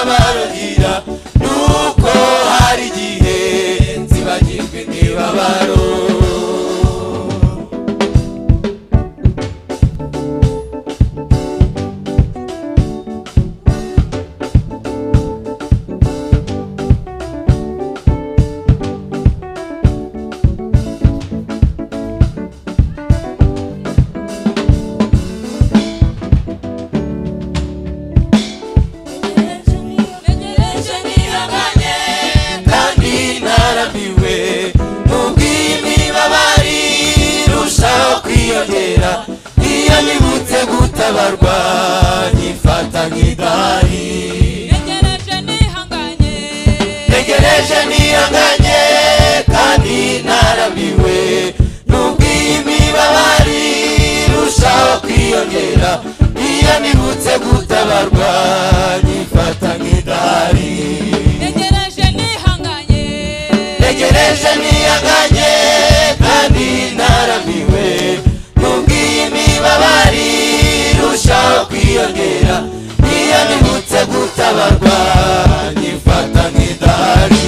imibabaro gira nuko hari igihe nzibagirwa imibabaro iyo nibutse gutabarwa nifata nk'idari ntegereje nihanganye kandi narabiwe nubwo imibabaro irushaho kwiyongera iyo nibutse gutabarwa nifata nk'idari ntegereje nihanganye kandi narabiwe imibabaro irushaho kwiyongera iyo nibutse gutabarwa nifata nk'idari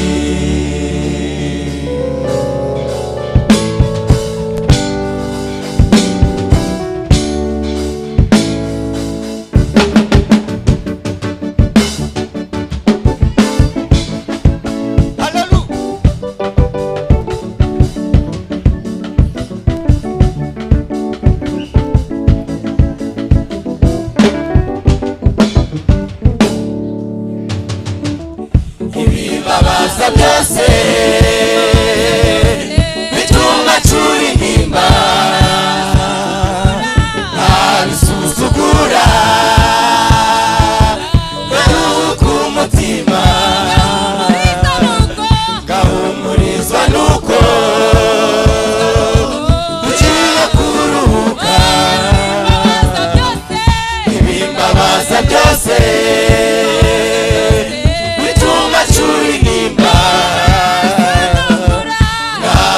ibibabaza byose bituma ncura intimba ntabisuzugura ngaruka umutima ngahumurizwa nuko ugiye kuruhuka ibimbabaza byose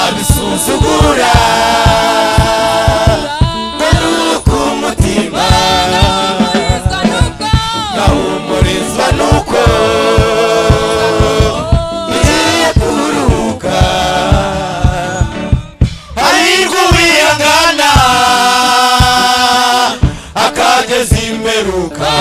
ntabisuzugura ngaruka umutima ngahumurizwa nuko ugiye kuruhuka hahirwa uwihangana akageza imperuka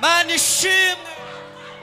mana ishimwe